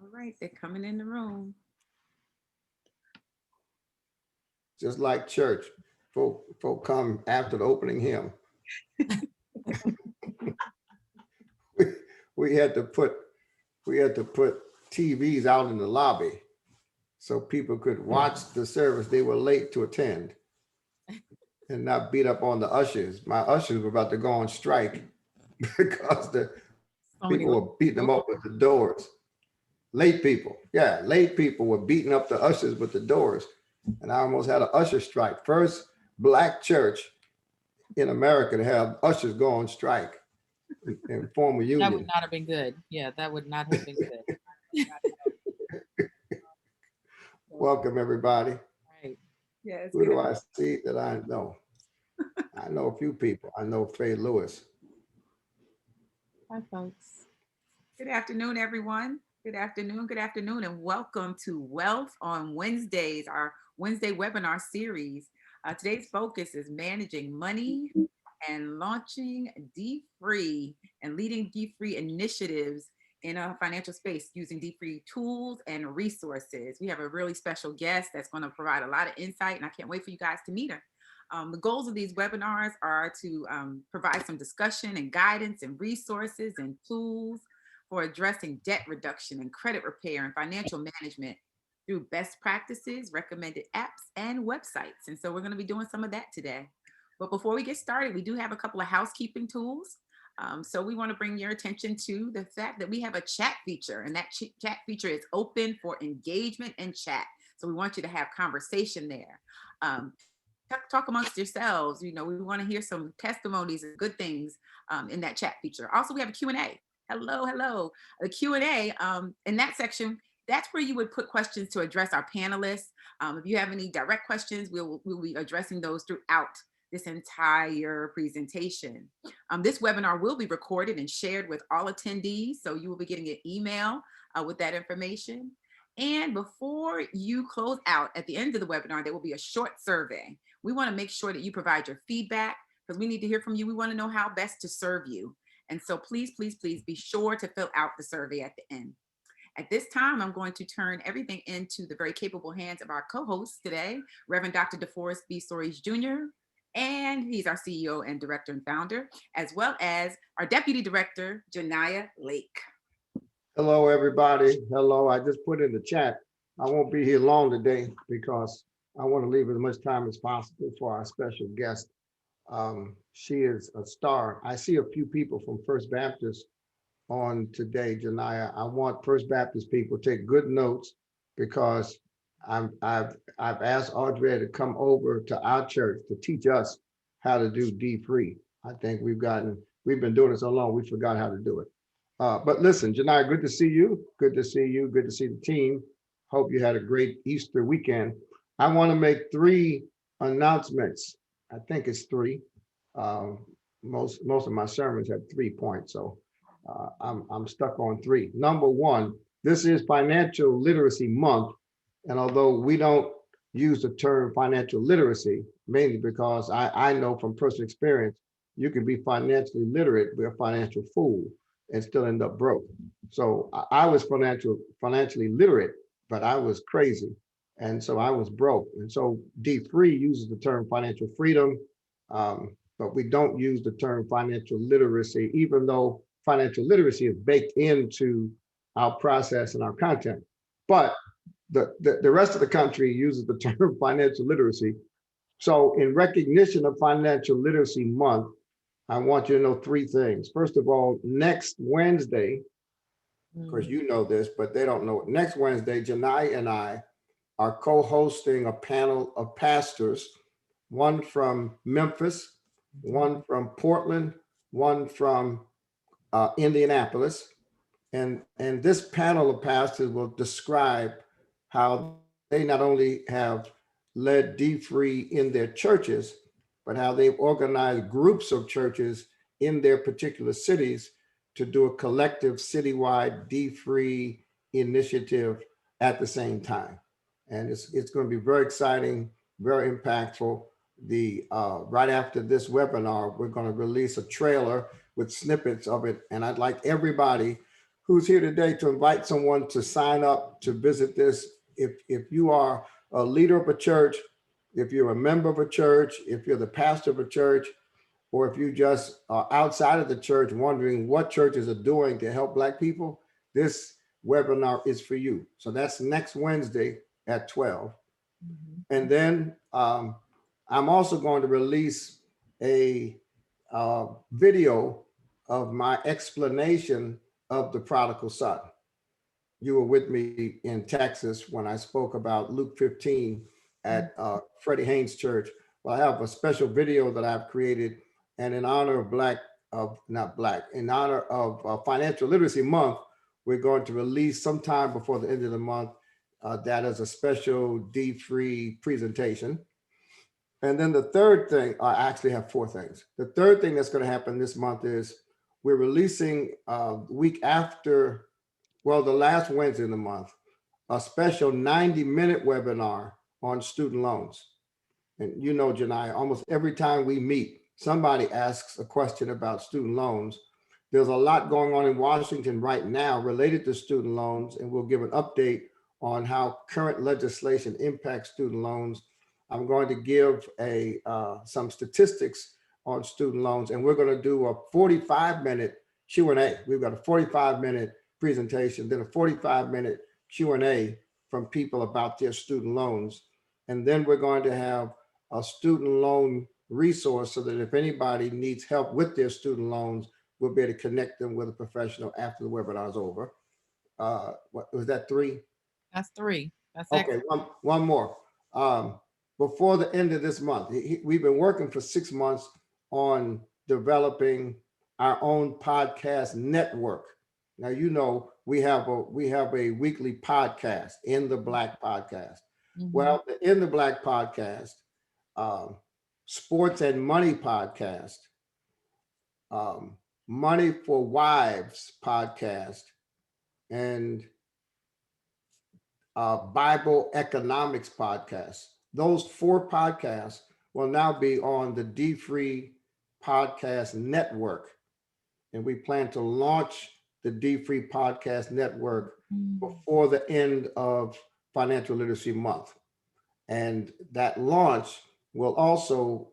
All right, they're coming in the room. Just like church, folk come after the opening hymn. we, we had to put TVs out in the lobby so people could watch the service they were late to attend and not beat up on the ushers. My ushers were about to go on strike because the people were beating them up with the doors. Late people, yeah, late people were beating up the ushers with the doors. And I almost had an usher strike. First Black church in America to have ushers go on strike and form a union. That would not have been good. Yeah, that would not have been good. Welcome, everybody. Right. Yes. Who do I see that I know? I know a few people. I know Faye Lewis. Hi, folks. Good afternoon, everyone. Good afternoon, and welcome to Wealth on Wednesdays, our Wednesday webinar series. Today's focus is managing money and launching dfree and leading dfree initiatives in a financial space using dfree tools and resources. We have a really special guest that's going to provide a lot of insight, and I can't wait for you guys to meet her. The goals of these webinars are to provide some discussion and guidance and resources and tools for addressing debt reduction and credit repair and financial management through best practices, recommended apps, and websites. And so we're going to be doing some of that today. But before we get started, we do have a couple of housekeeping tools. So we want to bring your attention to the fact that we have a chat feature, and that chat feature is open for engagement and chat. So we want you to have conversation there. Talk amongst yourselves. You know, we want to hear some testimonies and good things in that chat feature. Also, we have a Q&A. Hello. The Q&A in that section, that's where you would put questions to address our panelists. If you have any direct questions, we'll be addressing those throughout this entire presentation. This webinar will be recorded and shared with all attendees, so you will be getting an email with that information. And before you close out at the end of the webinar, there will be a short survey. We want to make sure that you provide your feedback because we need to hear from you. We want to know how best to serve you. And so please be sure to fill out the survey at the end. At this time, I'm going to turn everything into the very capable hands of our co-host today, Reverend Dr. DeForest B. Soares Jr., and he's our CEO and director and founder, as well as our deputy director, Janiyah Lake. Hello, everybody. Hello. I just put in the chat. I won't be here long today because I want to leave as much time as possible for our special guest. She is a star. I see a few people from First Baptist on today, Janiyah. I want First Baptist people to take good notes because I've asked Audrey to come over to our church to teach us how to do dfree. I think we've been doing it so long we forgot how to do it. But listen, Janiyah, good to see you. Good to see you. Good to see the team. Hope you had a great Easter weekend. I want to make 3 announcements. I think it's 3. Most of my sermons have 3 points, so I'm stuck on 3. Number 1, this is Financial Literacy Month, and although we don't use the term financial literacy, mainly because I know from personal experience, you can be financially literate, be a financial fool, and still end up broke. So I was financially literate, but I was crazy, and so I was broke. And so dfree uses the term financial freedom. But we don't use the term financial literacy, even though financial literacy is baked into our process and our content. But the rest of the country uses the term financial literacy. So in recognition of Financial Literacy Month, I want you to know 3 things. First of all, next Wednesday, of course you know this, but they don't know it. Next Wednesday, Janiyah and I are co-hosting a panel of pastors, one from Memphis, one from Portland, one from Indianapolis. And this panel of pastors will describe how they not only have led dfree in their churches, but how they've organized groups of churches in their particular cities to do a collective citywide dfree initiative at the same time. And it's going to be very exciting, very impactful. Right after this webinar, we're going to release a trailer with snippets of it. And I'd like everybody who's here today to invite someone to sign up to visit this. If you are a leader of a church, if you're a member of a church, if you're the pastor of a church, or if you just are outside of the church wondering what churches are doing to help Black people, this webinar is for you. So that's next Wednesday at 12. And then I'm also going to release a video of my explanation of the prodigal son. You were with me in Texas when I spoke about Luke 15 at Freddie Haynes Church. Well, I have a special video that I've created, and in honor of in honor of Financial Literacy Month, we're going to release sometime before the end of the month. That is a special dfree presentation. And then the third thing, I actually have four things. The third thing that's going to happen this month is we're releasing week after, well, the last Wednesday in the month, a special 90-minute webinar on student loans. And you know, Janai, almost every time we meet, somebody asks a question about student loans. There's a lot going on in Washington right now related to student loans, and we'll give an update on how current legislation impacts student loans. I'm going to give some statistics on student loans, and we're going to do a 45-minute Q&A. We've got a 45-minute presentation, then a 45-minute Q&A from people about their student loans. And then we're going to have a student loan resource so that if anybody needs help with their student loans, we'll be able to connect them with a professional after the webinar is over. What was that, 3? That's 3. That's okay. One more. Before the end of this month, we've been working for 6 months on developing our own podcast network. Now, you know, we have a weekly podcast, In the Black podcast. Well, the In the Black podcast, Sports and Money podcast, Money for Wives podcast, and Bible Economics podcast. Those 4 podcasts will now be on the dfree podcast network. And we plan to launch the dfree podcast network before the end of Financial Literacy Month. And that launch will also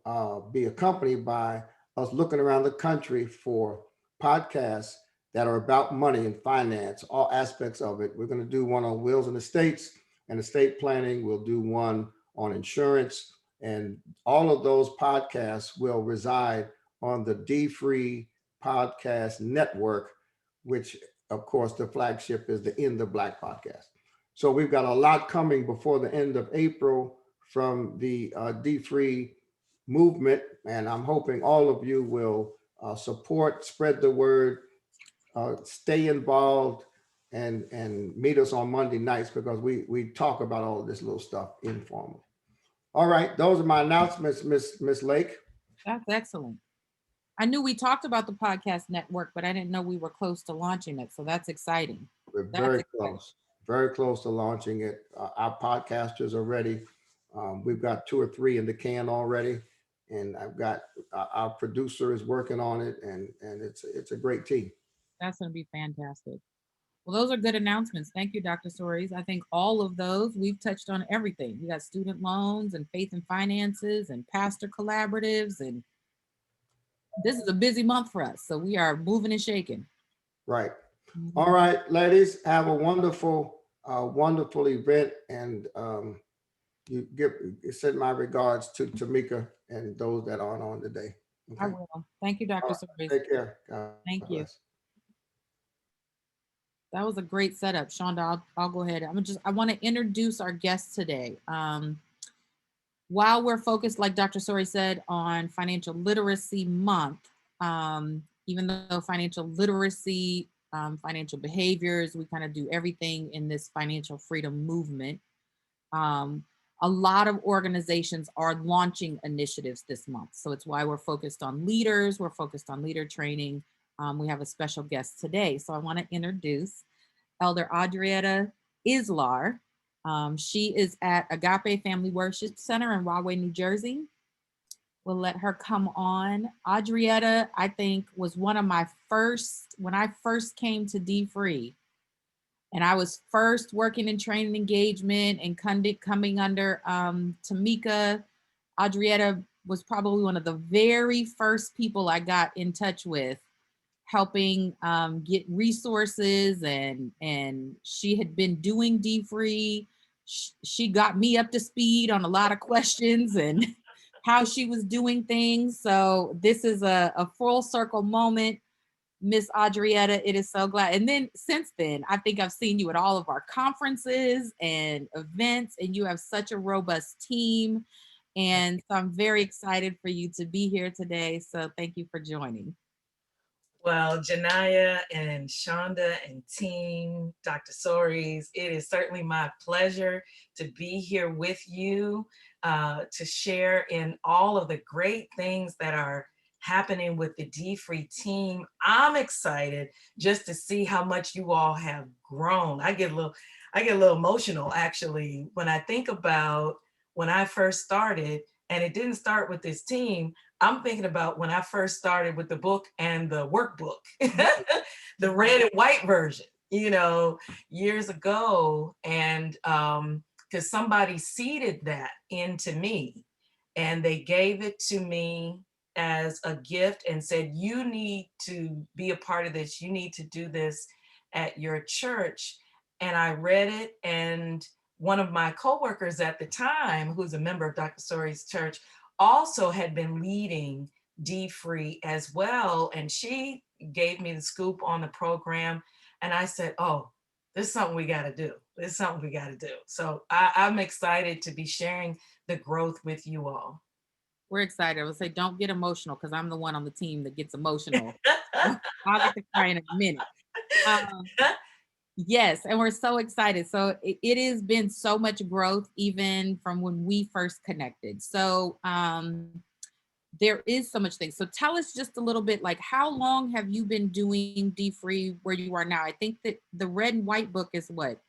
be accompanied by us looking around the country for podcasts that are about money and finance, all aspects of it. We're going to do one on wills and estates and estate planning. We'll do one on insurance, and all of those podcasts will reside on the dfree podcast network, which of course the flagship is the In the Black podcast. So we've got a lot coming before the end of April from the dfree movement, and I'm hoping all of you will support, spread the word, stay involved, and meet us on Monday nights, because we talk about all of this little stuff informally. All right, those are my announcements, Miss Lake. That's excellent. I knew we talked about the podcast network, but I didn't know we were close to launching it. So that's exciting. We're very close to launching it. Our podcasters are ready. We've got 2 or 3 in the can already, and I've got our producer is working on it, and it's a great team. That's going to be fantastic. Well, those are good announcements. Thank you, Dr. Soares. I think all of those, we've touched on everything. We got student loans and faith and finances and pastor collaboratives, and this is a busy month for us. So we are moving and shaking. Right. All right, ladies, have a wonderful, wonderful event, and you send my regards to Tamika and those that aren't on today. Okay? I will. Thank you, Dr. Soares. Take care. Thank you. That was a great setup, Shonda. I'll go ahead. I want to introduce our guest today. While we're focused, like Dr. Soares said, on Financial Literacy Month, even though financial literacy, financial behaviors, we kind of do everything in this financial freedom movement. A lot of organizations are launching initiatives this month. So it's why we're focused on leaders. We're focused on leader training. We have a special guest today. So I want to introduce Elder Audrietta Izlar. She is at Agape Family Worship Center in Rahway, New Jersey. We'll let her come on. Audrietta, I think, was one of my first, when I first came to dfree, and I was first working in training engagement and coming under Tamika. Audrietta was probably one of the very first people I got in touch with, helping get resources, and she had been doing dfree. She got me up to speed on a lot of questions and how she was doing things. So this is a full circle moment, Miss Audrietta. It is so glad. And then since then, I think I've seen you at all of our conferences and events, and you have such a robust team. And so I'm very excited for you to be here today. So thank you for joining. Well, Janaya and Shonda and team, Dr. Soares, it is certainly my pleasure to be here with you to share in all of the great things that are happening with the dfree team. I'm excited just to see how much you all have grown. I get a little emotional actually when I think about when I first started, and it didn't start with this team. I'm thinking about when I first started with the book and the workbook, the red and white version, years ago. And because somebody seeded that into me and they gave it to me as a gift and said, you need to be a part of this. You need to do this at your church. And I read it, and one of my coworkers at the time, who's a member of Dr. Soares' church, also had been leading dfree as well. And she gave me the scoop on the program. And I said, oh, this is something we got to do. This is something we got to do. So I'm excited to be sharing the growth with you all. We're excited. I would say, don't get emotional, because I'm the one on the team that gets emotional. I'll get to cry in a minute. Yes, and we're so excited. So it has been so much growth even from when we first connected. So there is so much things. So tell us just a little bit, like, how long have you been doing dfree where you are now? I think that the red and white book is what?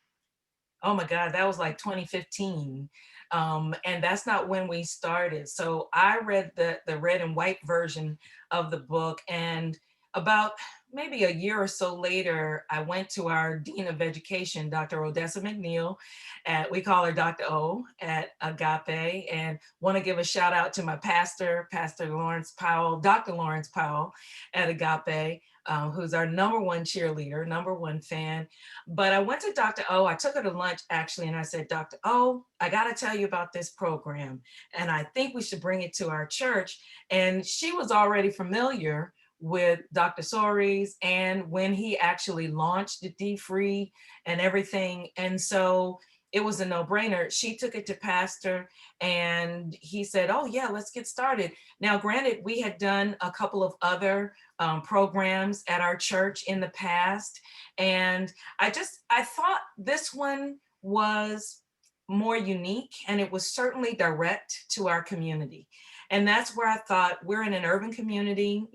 Oh my God, that was like 2015. And that's not when we started. So I read the red and white version of the book, and about maybe a year or so later, I went to our Dean of Education, Dr. Odessa McNeil, we call her Dr. O, at Agape, and want to give a shout out to my pastor, Pastor Lawrence Powell, Dr. Lawrence Powell at Agape, who's our #1 cheerleader, #1 fan. But I went to Dr. O, I took her to lunch actually, and I said, Dr. O, I got to tell you about this program, and I think we should bring it to our church. And she was already familiar with Dr. Soares and when he actually launched the dfree and everything. And so it was a no-brainer. She took it to Pastor, and he said, oh yeah, let's get started. Now, granted, we had done a couple of other programs at our church in the past, and I thought this one was more unique, and it was certainly direct to our community. And that's where I thought, we're in an urban community,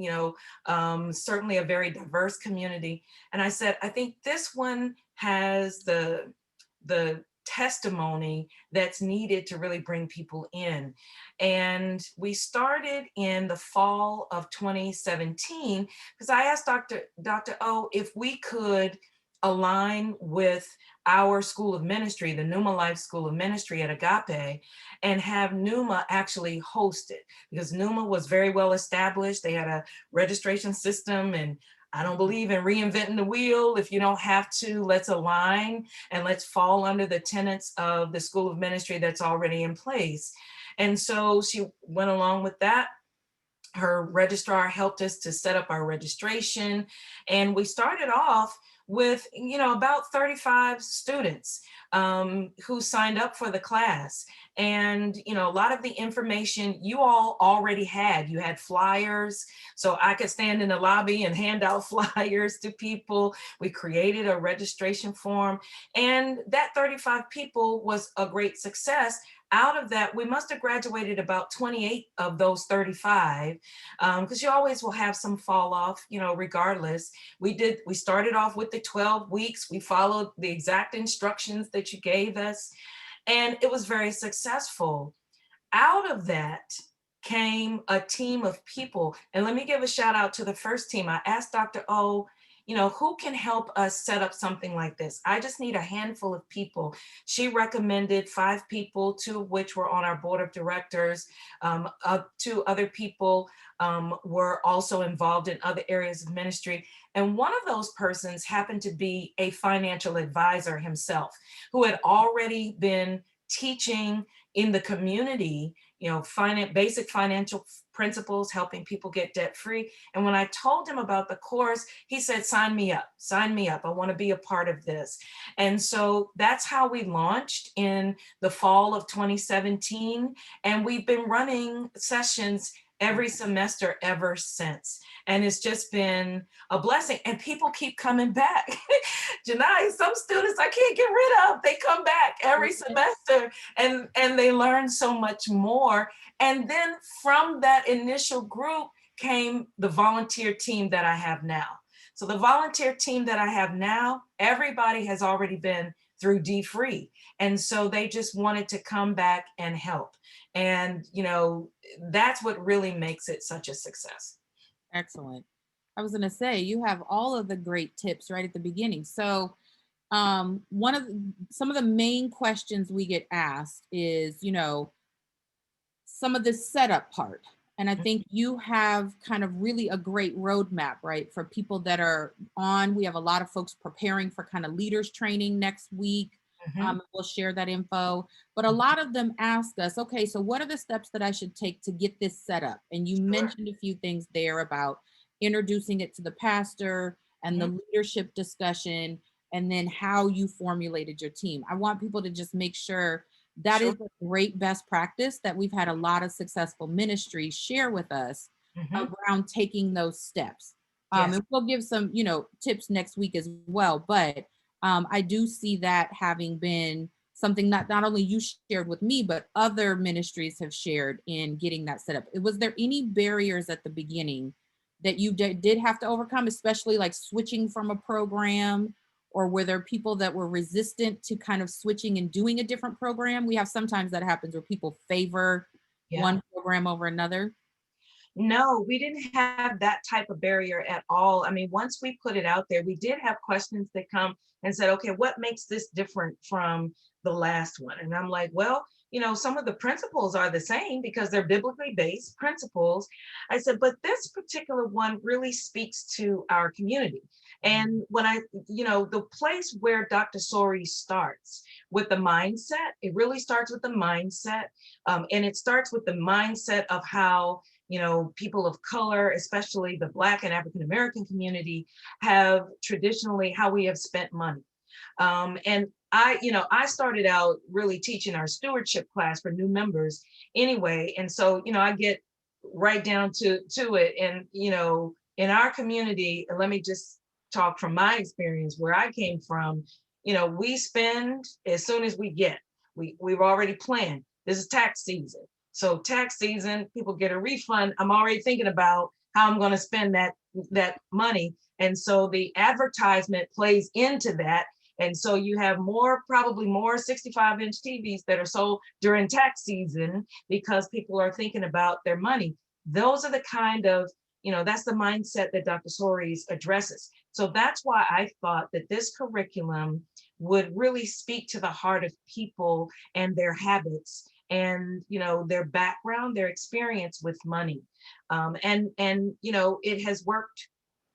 certainly a very diverse community. And I said, I think this one has the testimony that's needed to really bring people in. And we started in the fall of 2017, because I asked Dr. O if we could align with our School of Ministry, the Pneuma Life School of Ministry at Agape, and have Pneuma actually host it, because Pneuma was very well established. They had a registration system, and I don't believe in reinventing the wheel. If you don't have to, let's align and let's fall under the tenets of the School of Ministry that's already in place. And so she went along with that. Her registrar helped us to set up our registration, and we started off with about 35 students who signed up for the class. And a lot of the information you all already had. You had flyers, so I could stand in the lobby and hand out flyers to people. We created a registration form, and that 35 people was a great success. Out of that, we must have graduated about 28 of those 35, because you always will have some fall off, regardless. We started off with the 12 weeks. We followed the exact instructions that you gave us, and it was very successful. Out of that came a team of people. And let me give a shout out to the first team. I asked Dr. O, who can help us set up something like this? I just need a handful of people. She recommended 5 people, 2 of which were on our board of directors. 2 other people were also involved in other areas of ministry. And one of those persons happened to be a financial advisor himself, who had already been teaching in the community, basic financial principles, helping people get debt free. And when I told him about the course, he said, sign me up, I want to be a part of this. And so that's how we launched in the fall of 2017. And we've been running sessions every semester ever since. And it's just been a blessing. And people keep coming back. Janai, some students I can't get rid of, they come back every semester and they learn so much more. And then from that initial group came the volunteer team that I have now. So the volunteer team that I have now, everybody has already been through dfree. And so they just wanted to come back and help. And, that's what really makes it such a success. Excellent. I was going to say, you have all of the great tips right at the beginning. So some of the main questions we get asked is, some of the setup part. And I think you have kind of really a great roadmap, right? For people that are on, we have a lot of folks preparing for kind of leaders training next week. We'll share that info, but a lot of them ask us, okay, so what are the steps that I should take to get this set up? And you mentioned a few things there about introducing it to the pastor and the leadership discussion, and then how you formulated your team. I want people to just make sure that is a great best practice that we've had a lot of successful ministries share with us around taking those steps. And we'll give some, tips next week as well, but I do see that having been something that not only you shared with me, but other ministries have shared in getting that set up. Was there any barriers at the beginning that you did have to overcome, especially like switching from a program, or were there people that were resistant to kind of switching and doing a different program? We have sometimes that happens where people favor one program over another. No, we didn't have that type of barrier at all. I mean, once we put it out there, we did have questions that come and said, okay, what makes this different from the last one? And I'm like, well, some of the principles are the same because they're biblically based principles. I said, but this particular one really speaks to our community. And when the place where Dr. Sori starts with the mindset, it really starts with the mindset. And it starts with the mindset of how people of color, especially the Black and African-American community, have traditionally how we have spent money. And I started out really teaching our stewardship class for new members anyway. And so, I get right down to it. And, in our community, let me just talk from my experience where I came from, we spend as soon as we get, we've already planned. This is tax season. So tax season, people get a refund. I'm already thinking about how I'm going to spend that money. And so the advertisement plays into that. And so you have probably more 65-inch TVs that are sold during tax season because people are thinking about their money. Those are the kind of, that's the mindset that Dr. Sori addresses. So that's why I thought that this curriculum would really speak to the heart of people and their habits and their background, their experience with money. And it has worked.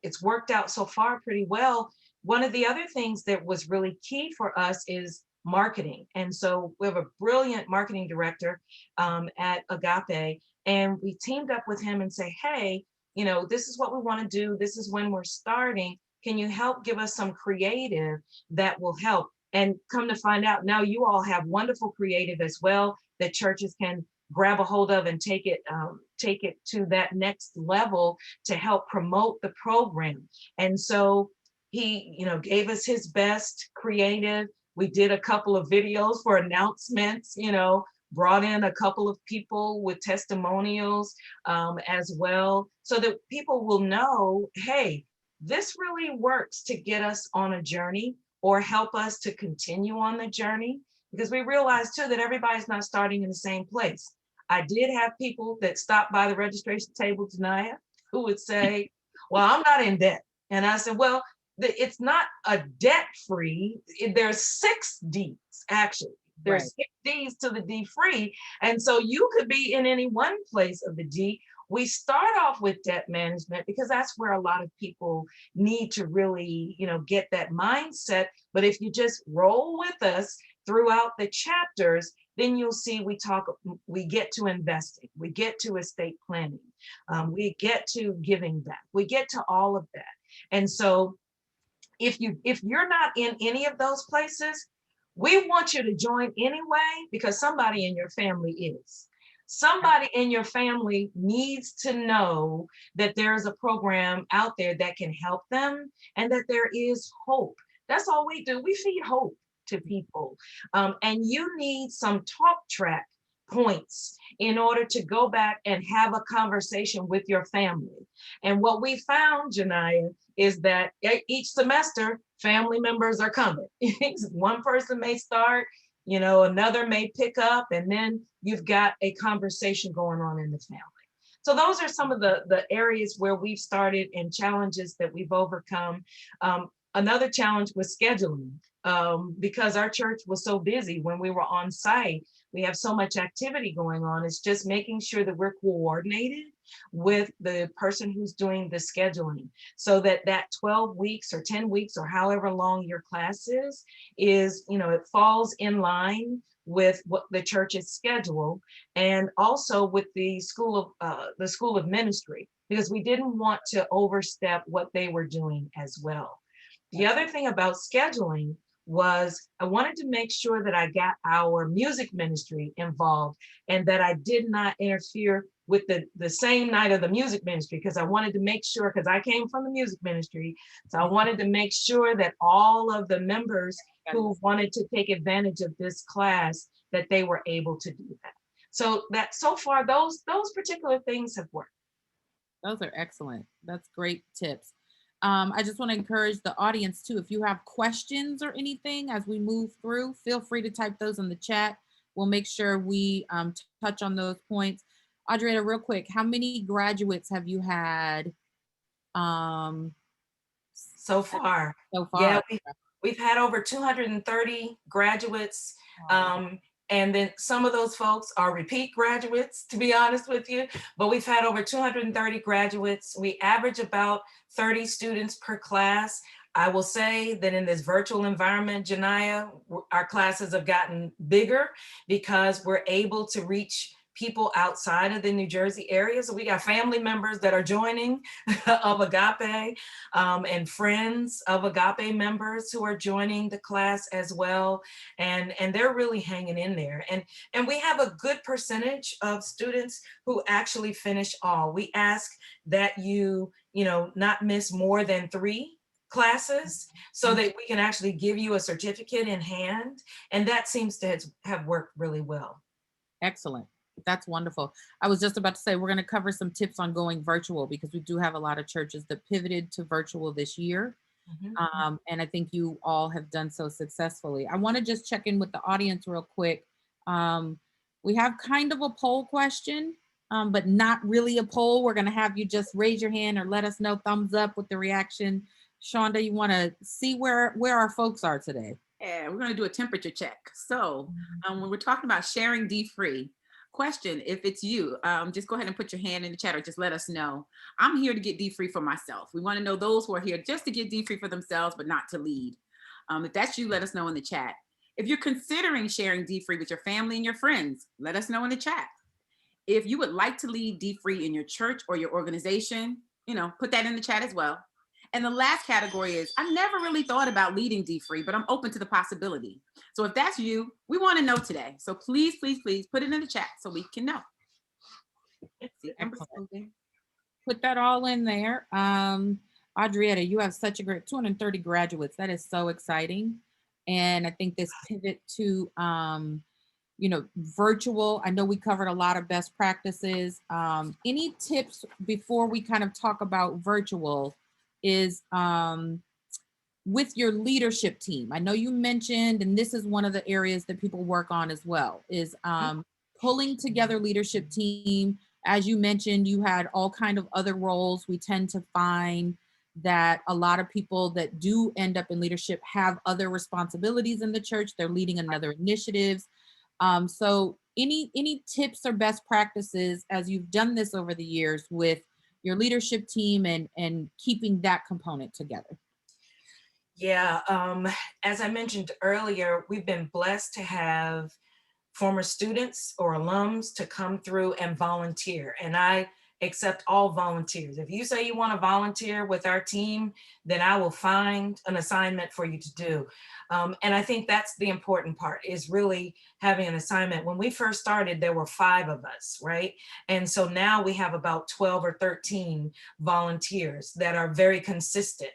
It's worked out so far pretty well. One of the other things that was really key for us is marketing. And so we have a brilliant marketing director at Agape, and we teamed up with him and say, hey, this is what we want to do. This is when we're starting. Can you help give us some creative that will help? And come to find out, now you all have wonderful creative as well that churches can grab a hold of and take it to that next level to help promote the program. And so he, gave us his best creative. We did a couple of videos for announcements, brought in a couple of people with testimonials as well, so that people will know, hey, this really works to get us on a journey or help us to continue on the journey. Because we realize too that everybody's not starting in the same place. I did have people that stopped by the registration table, Janaya, who would say, well, I'm not in debt. And I said, well, it's not a debt free. There's 6 D's actually. There's Right. 6 D's to the D free. And so you could be in any one place of the D. We start off with debt management because that's where a lot of people need to really, get that mindset. But if you just roll with us throughout the chapters, then you'll see we get to investing, we get to estate planning, we get to giving back, we get to all of that. And so if you're not in any of those places, we want you to join anyway, because somebody in your family is. Somebody in your family needs to know that there's a program out there that can help them and that there is hope. That's all we do. We feed hope to people. And you need some talk track points in order to go back and have a conversation with your family. And what we found, Janaya, is that each semester, family members are coming. One person may start, another may pick up, and then you've got a conversation going on in the family. So those are some of the areas where we've started and challenges that we've overcome. Another challenge was scheduling, because our church was so busy when we were on site. We have so much activity going on. It's just making sure that we're coordinated with the person who's doing the scheduling, so that 12 weeks or 10 weeks or however long your class is, it falls in line with what the church's schedule, and also with the school of ministry, because we didn't want to overstep what they were doing as well. The other thing about scheduling was I wanted to make sure that I got our music ministry involved and that I did not interfere with the same night of the music ministry, because I wanted to make sure, because I came from the music ministry, so I wanted to make sure that all of the members who wanted to take advantage of this class, that they were able to do that. So far, those particular things have worked. Those are excellent. That's great tips. I just want to encourage the audience too. If you have questions or anything as we move through, feel free to type those in the chat. We'll make sure we touch on those points. Audrietta, real quick, how many graduates have you had So far? so far? Yeah, we've had over 230 graduates. And then some of those folks are repeat graduates, to be honest with you, but we've had over 230 graduates. We average about 30 students per class. I will say that in this virtual environment, Janaya, our classes have gotten bigger because we're able to reach people outside of the New Jersey area. So we got family members that are joining of Agape, and friends of Agape members who are joining the class as well. And they're really hanging in there. And we have a good percentage of students who actually finish all. We ask that you not miss more than 3 classes so that we can actually give you a certificate in hand. And that seems to have worked really well. Excellent. That's wonderful. I was just about to say, we're going to cover some tips on going virtual, because we do have a lot of churches that pivoted to virtual this year. And I think you all have done so successfully. I want to just check in with the audience real quick. We have kind of a poll question, but not really a poll. We're going to have you just raise your hand or let us know, thumbs up with the reaction. Shonda, you want to see where our folks are today? Yeah, we're going to do a temperature check. So when we're talking about sharing dfree, question, if it's you, just go ahead and put your hand in the chat or just let us know. I'm here to get dfree for myself. We want to know those who are here just to get dfree for themselves, but not to lead. If that's you, let us know in the chat. If you're considering sharing dfree with your family and your friends, let us know in the chat. If you would like to lead dfree in your church or your organization, put that in the chat as well. And the last category is, I never really thought about leading dfree, but I'm open to the possibility. So if that's you, we want to know today. So please, please, please put it in the chat so we can know. Put that all in there. Audrietta, you have such a great 230 graduates. That is so exciting. And I think this pivot to, virtual, I know we covered a lot of best practices. Any tips before we kind of talk about virtual is with your leadership team? I know you mentioned, and this is one of the areas that people work on as well, is pulling together leadership team. As you mentioned, you had all kind of other roles. We tend to find that a lot of people that do end up in leadership have other responsibilities in the church. They're leading another initiatives. So any tips or best practices as you've done this over the years with your leadership team and keeping that component together? Yeah, as I mentioned earlier, we've been blessed to have former students or alums to come through and volunteer. And I accept all volunteers. If you say you want to volunteer with our team, then I will find an assignment for you to do. And I think that's the important part, is really having an assignment. When we first started, there were 5 of us, right? And so now we have about 12 or 13 volunteers that are very consistent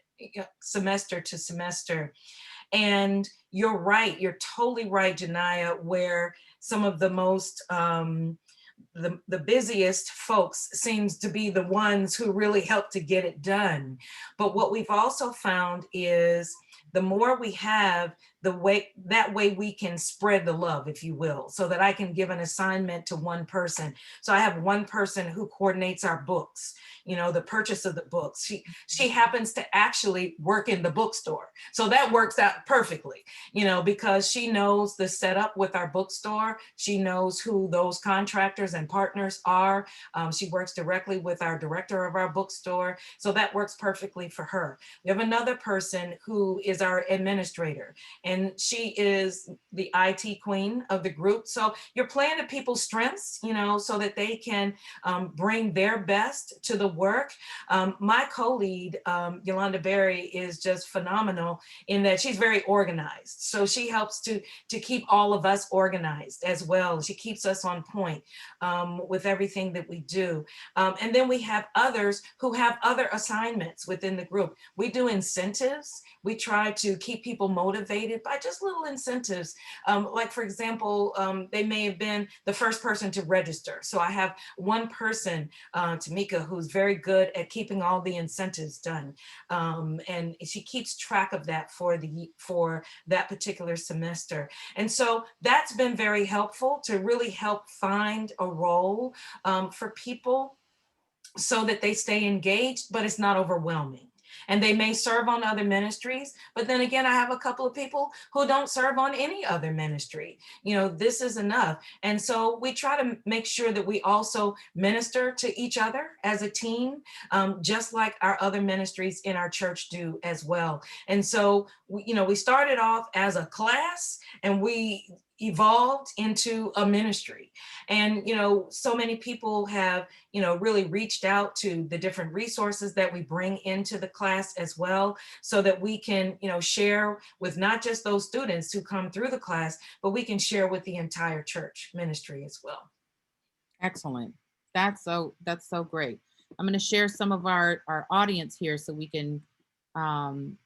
semester to semester. And you're right, you're totally right, Janiyah, where some of the most the busiest folks seems to be the ones who really help to get it done. But what we've also found is the more we have, that way we can spread the love, if you will, so that I can give an assignment to one person. So I have one person who coordinates our books, the purchase of the books. She happens to actually work in the bookstore. So that works out perfectly, because she knows the setup with our bookstore. She knows who those contractors and partners are. She works directly with our director of our bookstore. So that works perfectly for her. We have another person who is our administrator, and she is the IT queen of the group. So you're playing to people's strengths, so that they can bring their best to the work. My co-lead, Yolanda Berry, is just phenomenal in that she's very organized. So she helps to keep all of us organized as well. She keeps us on point with everything that we do. And then we have others who have other assignments within the group. We do incentives. We try to keep people motivated by just little incentives. Like, for example, they may have been the first person to register. So I have one person, Tamika, who's very good at keeping all the incentives done. And she keeps track of that for that particular semester. And so that's been very helpful to really help find a role for people so that they stay engaged, but it's not overwhelming. And they may serve on other ministries, but then again, I have a couple of people who don't serve on any other ministry. This is enough. And so we try to make sure that we also minister to each other as a team, just like our other ministries in our church do as well. And so, we started off as a class, and we evolved into a ministry. And so many people have really reached out to the different resources that we bring into the class as well, so that we can share with not just those students who come through the class, but we can share with the entire church ministry as well. Excellent. That's so great. I'm going to share some of our audience here so we can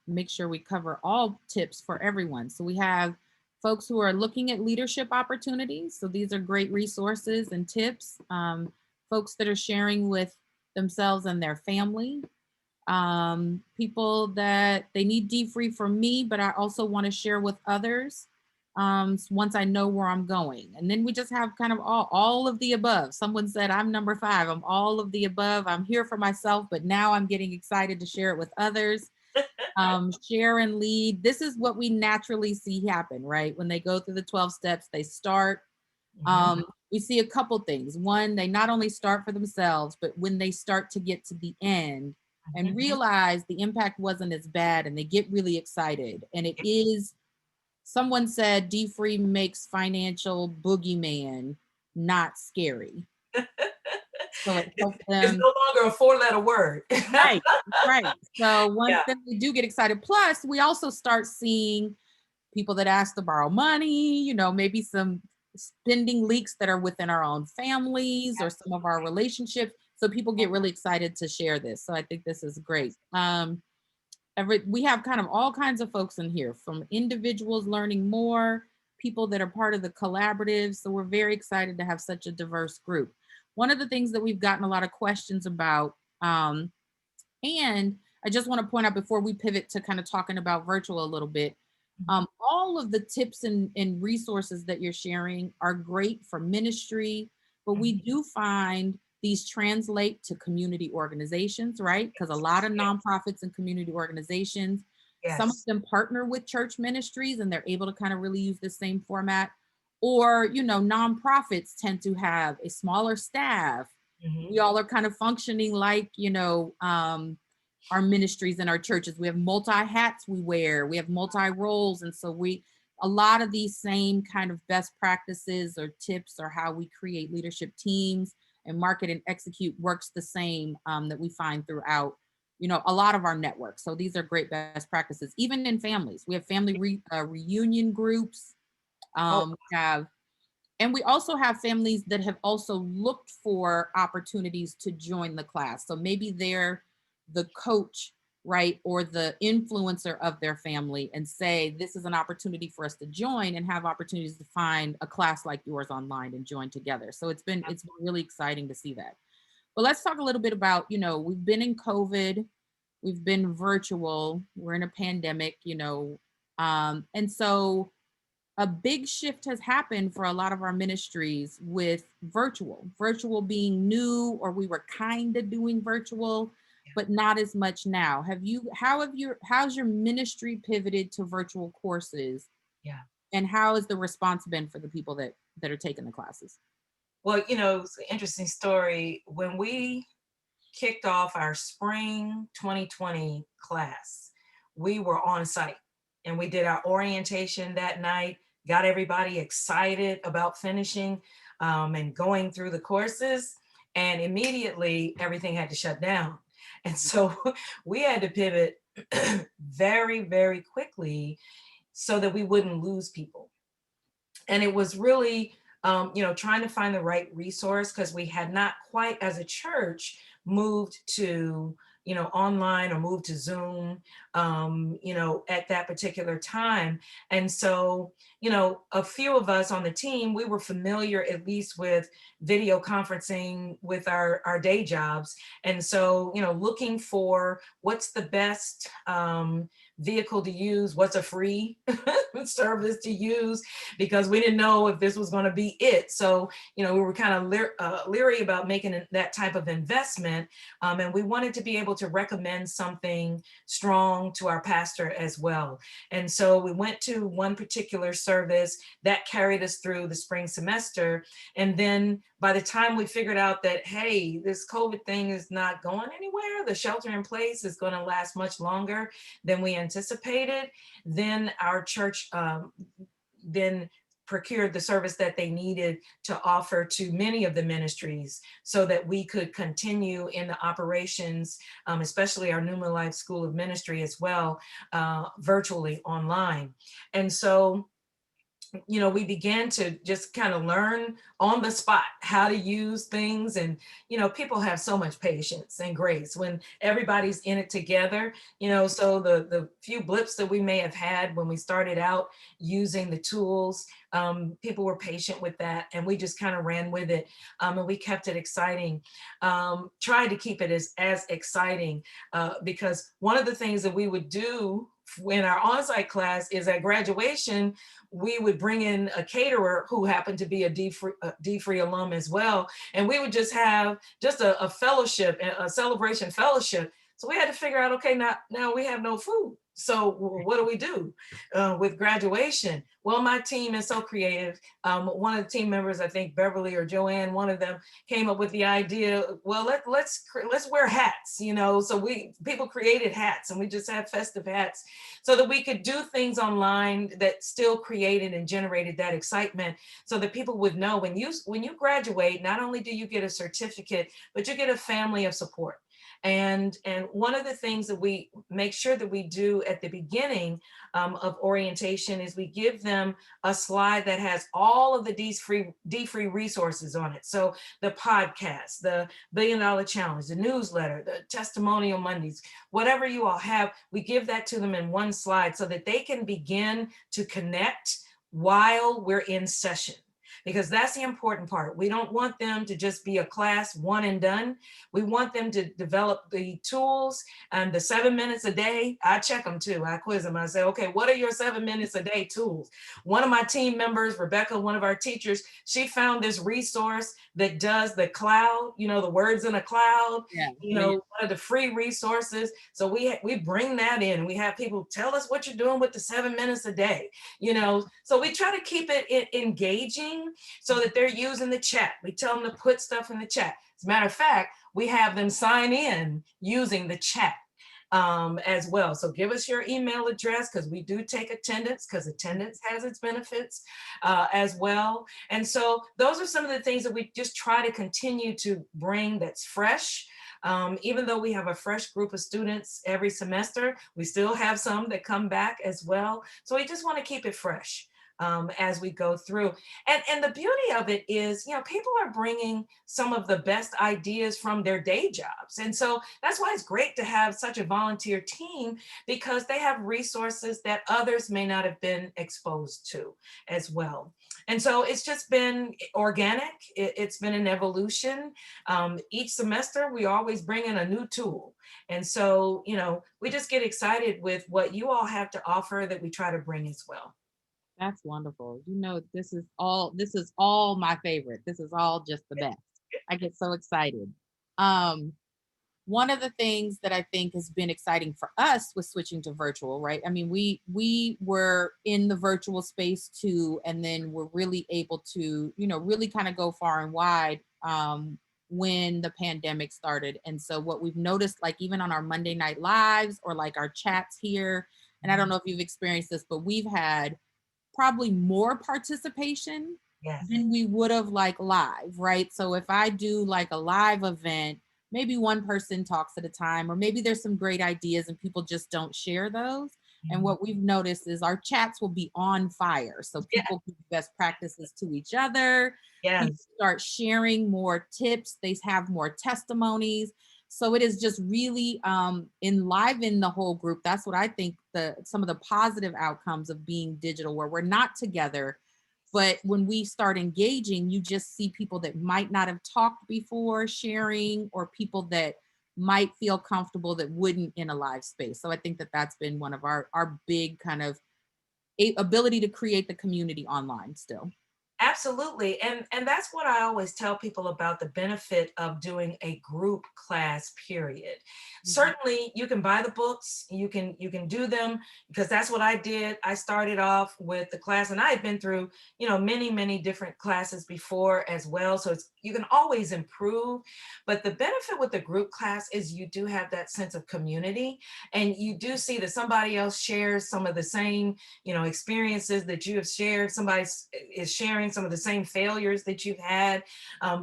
make sure we cover all tips for everyone. So we have folks who are looking at leadership opportunities. So these are great resources and tips. Folks that are sharing with themselves and their family. People that they need dfree from me, but I also want to share with others once I know where I'm going. And then we just have kind of all of the above. Someone said, I'm number 5. I'm all of the above. I'm here for myself, but now I'm getting excited to share it with others. Share and lead. This is what we naturally see happen, right? When they go through the 12 steps, they start. We see a couple things. One, they not only start for themselves, but when they start to get to the end and realize the impact wasn't as bad, and they get really excited. And it is, someone said, dfree makes financial boogeyman not scary. So it helps them. It's no longer a 4-letter word. Right. So once they do get excited, plus we also start seeing people that ask to borrow money, maybe some spending leaks that are within our own families or some of our relationships. So people get really excited to share this. So I think this is great. We have kind of all kinds of folks in here, from individuals learning more, people that are part of the collaborative. So we're very excited to have such a diverse group. One of the things that we've gotten a lot of questions about, and I just want to point out before we pivot to kind of talking about virtual a little bit, All of the tips and resources that you're sharing are great for ministry, but we do find these translate to community organizations, right? Because a lot of nonprofits and community organizations, some of Yes. them partner with church ministries and they're able to kind of really use the same format. Or, nonprofits tend to have a smaller staff. Mhm. We all are kind of functioning like, our ministries and our churches. We have multi hats we wear, we have multi roles. And so a lot of these same kind of best practices or tips or how we create leadership teams and market and execute works the same, that we find throughout, a lot of our networks. So these are great best practices, even in families. We have family reunion groups. Oh, We have, and we also have families that have also looked for opportunities to join the class. So maybe they're the coach, right, or the influencer of their family and say, this is an opportunity for us to join, and have opportunities to find a class like yours online and join together. So it's been really exciting to see that. But let's talk a little bit about, we've been in COVID, we've been virtual, we're in a pandemic, and so a big shift has happened for a lot of our ministries with virtual being new, or we were kind of doing virtual, but not as much now. How's your ministry pivoted to virtual courses, yeah. and how has the response been for the people that are taking the classes? Well, it's an interesting story. When we kicked off our spring 2020 class, we were on site and we did our orientation that night, got everybody excited about finishing and going through the courses. And immediately everything had to shut down. And so we had to pivot very, very quickly so that we wouldn't lose people. And it was really trying to find the right resource, because we had not quite as a church moved to online or moved to Zoom at that particular time. And so a few of us on the team, we were familiar at least with video conferencing with our day jobs. And so looking for what's the best vehicle to use, what's a free service to use, because we didn't know if this was going to be it. So, we were kind of leery about making that type of investment. And we wanted to be able to recommend something strong to our pastor as well. And so we went to one particular service that carried us through the spring semester. And then by the time we figured out that, hey, this COVID thing is not going anywhere, the shelter in place is going to last much longer than we anticipated, then our church then procured the service that they needed to offer to many of the ministries so that we could continue in the operations, especially our Newman Life School of Ministry as well, virtually online. And so we began to just kind of learn on the spot how to use things. And, people have so much patience and grace when everybody's in it together, so the few blips that we may have had when we started out using the tools, people were patient with that, and we just kind of ran with it. And we kept it exciting, tried to keep it as exciting, because one of the things that we would do in our on-site class is at graduation, we would bring in a caterer who happened to be a dfree alum as well. And we would just have just a fellowship, a celebration fellowship. So we had to figure out, okay, now we have no food. So what do we do with graduation? Well, my team is so creative. One of the team members, I think Beverly or Joanne, one of them came up with the idea, well, let's wear hats, so people created hats, and we just had festive hats so that we could do things online that still created and generated that excitement, so that people would know when you graduate, not only do you get a certificate, but you get a family of support. And one of the things that we make sure that we do at the beginning of orientation is we give them a slide that has all of the dfree resources on it. So the podcast, the $1 Billion Challenge, the newsletter, the testimonial Mondays, whatever you all have, we give that to them in one slide so that they can begin to connect while we're in session. because that's the important part. We don't want them to just be a class one and done. We want them to develop the tools and the 7 minutes a day. I check them too. I quiz them. I say, okay, what are your 7 minutes a day tools? One of my team members, Rebecca, one of our teachers, she found this resource that does the cloud, the words in a cloud, Yeah. one of the free resources. So we bring that in. We have people tell us what you're doing with the 7 minutes a day, so we try to keep it engaging so that they're using the chat. We tell them to put stuff in the chat. As a matter of fact, we have them sign in using the chat as well. So give us your email address, because we do take attendance, because attendance has its benefits as well. And so those are some of the things that we just try to continue to bring that's fresh. Even though we have a fresh group of students every semester, we still have some that come back as well. So we just want to keep it fresh as we go through. And the beauty of it is, people are bringing some of the best ideas from their day jobs. And so that's why it's great to have such a volunteer team, because they have resources that others may not have been exposed to as well. And so it's just been organic. It's been an evolution. Each semester, we always bring in a new tool. And so, we just get excited with what you all have to offer that we try to bring as well. That's wonderful. This is all my favorite. This is all just the best. I get so excited. One of the things that I think has been exciting for us was switching to virtual, right? I mean, we were in the virtual space too, and then we're really able to, really kind of go far and wide when the pandemic started. And so what we've noticed, like even on our Monday night lives or like our chats here, and I don't know if you've experienced this, but we've had probably more participation than we would have like live, right? So if I do like a live event, maybe one person talks at a time, or maybe there's some great ideas and people just don't share those. And what we've noticed is our chats will be on fire. So people give best practices to each other. People start sharing more tips. They have more testimonies. So it is just really enliven the whole group. That's what I think some of the positive outcomes of being digital, where we're not together, but when we start engaging, you just see people that might not have talked before sharing, or people that might feel comfortable that wouldn't in a live space. So I think that that's been one of our big kind of ability to create the community online still. Absolutely. And that's what I always tell people about the benefit of doing a group class, period. Certainly you can buy the books, you can do them, because that's what I did. I started off with the class, and I had been through, many different classes before as well. So you can always improve. But the benefit with the group class is you do have that sense of community, and you do see that somebody else shares some of the same, experiences that you have shared. Somebody is sharing some of the same failures that you've had,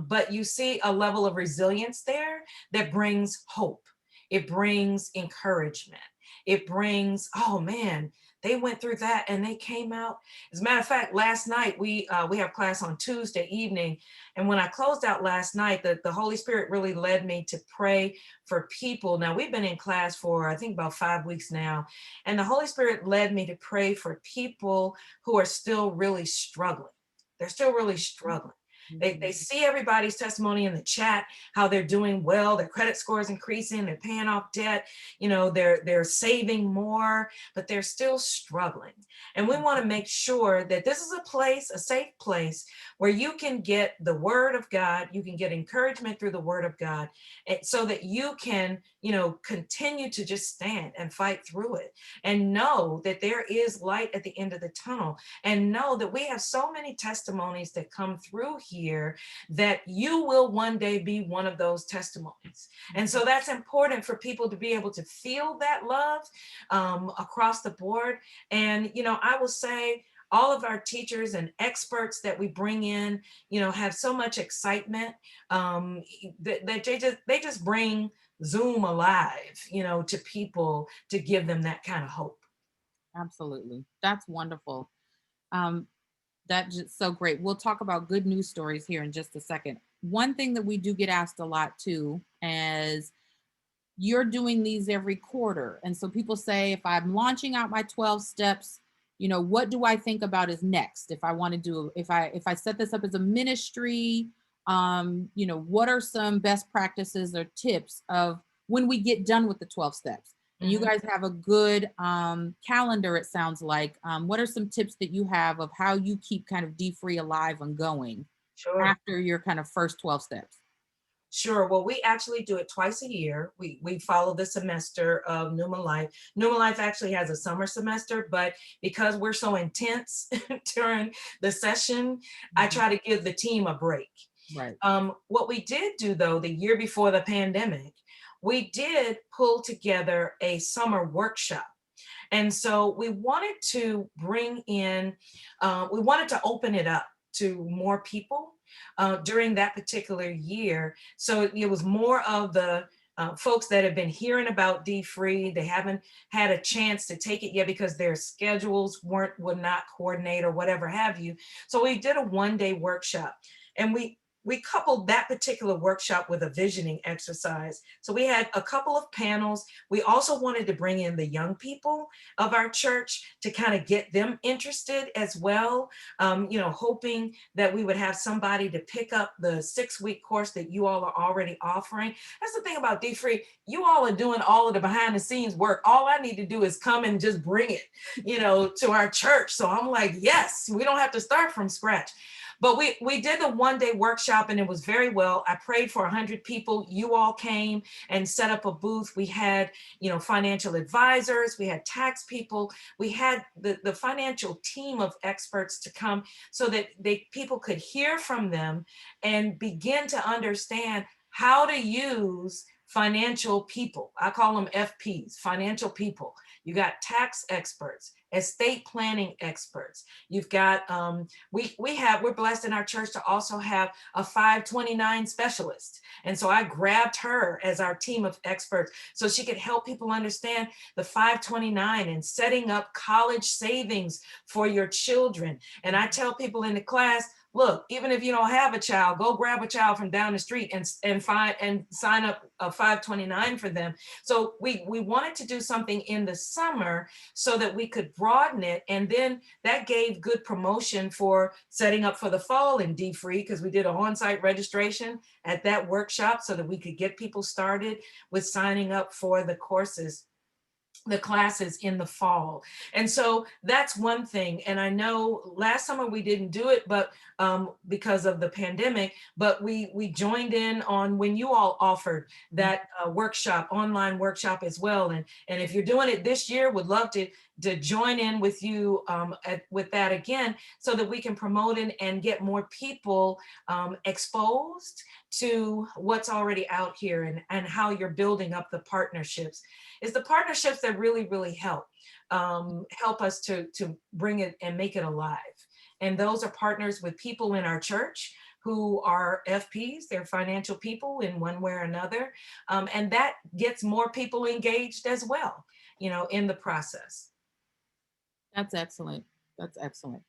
but you see a level of resilience there that brings hope. It brings encouragement. It brings, oh man, they went through that and they came out. As a matter of fact, last night we have class on Tuesday evening, and when I closed out last night, the Holy Spirit really led me to pray for people. Now we've been in class for I think about 5 weeks now, and the Holy Spirit led me to pray for people who are still really struggling. They're still really struggling. They see everybody's testimony in the chat, how they're doing well, their credit score is increasing, they're paying off debt, they're saving more, but they're still struggling. And we want to make sure that this is a safe place where you can get the word of God, you can get encouragement through the word of God, so that you can, continue to just stand and fight through it, and know that there is light at the end of the tunnel, and know that we have so many testimonies that come through here that you will one day be one of those testimonies. And so that's important for people to be able to feel that love across the board. And, I will say, all of our teachers and experts that we bring in, have so much excitement that they just bring Zoom alive, to people, to give them that kind of hope. Absolutely. That's wonderful. That's just so great. We'll talk about good news stories here in just a second. One thing that we do get asked a lot too is, you're doing these every quarter. And so people say, if I'm launching out my 12 steps what do I think about is next? If I want to do, if I set this up as a ministry, what are some best practices or tips of when we get done with the 12 steps? And you Mhm. guys have a good calendar, it sounds like. What are some tips that you have of how you keep kind of D-free alive and going Sure. after your kind of first 12 steps? Sure. Well, we actually do it twice a year. We follow the semester of Newman Life. Newman Life actually has a summer semester, but because we're so intense during the session, I Mhm. try to give the team a break. Right. What we did do though, the year before the pandemic, we did pull together a summer workshop. And so we wanted to bring in, we wanted to open it up to more people during that particular year. So it was more of the folks that have been hearing about D-Free. They haven't had a chance to take it yet because their schedules would not coordinate or whatever have you. So we did a one-day workshop, and we coupled that particular workshop with a visioning exercise. So we had a couple of panels. We also wanted to bring in the young people of our church to kind of get them interested as well, hoping that we would have somebody to pick up the 6-week course that you all are already offering. That's the thing about D-Free. You all are doing all of the behind the scenes work. All I need to do is come and just bring it, to our church. So I'm like, yes, we don't have to start from scratch. But we did the one-day workshop, and it was very well. I prayed for 100 people. You all came and set up a booth. We had, financial advisors. We had tax people. We had the financial team of experts to come so that people could hear from them and begin to understand how to use financial people. I call them FPs, financial people. You got tax experts, estate planning experts. You've got we're blessed in our church to also have a 529 specialist. And so I grabbed her as our team of experts so she could help people understand the 529 and setting up college savings for your children. And I tell people in the class, look, even if you don't have a child, go grab a child from down the street and find and sign up a 529 for them. So we wanted to do something in the summer so that we could broaden it. And then that gave good promotion for setting up for the fall in D-Free, because we did an on-site registration at that workshop so that we could get people started with signing up for the courses, the classes in the fall. And so that's one thing. And I know last summer we didn't do it, but because of the pandemic, but we joined in on when you all offered that workshop, online workshop as well. And if you're doing it this year, would love to join in with you with that again, so that we can promote it and get more people exposed to what's already out here, and how you're building up the partnerships. It's the partnerships that really help us to bring it and make it alive. And those are partners with people in our church who are FPs, they're financial people in one way or another. And that gets more people engaged as well, in the process. That's excellent. That's excellent.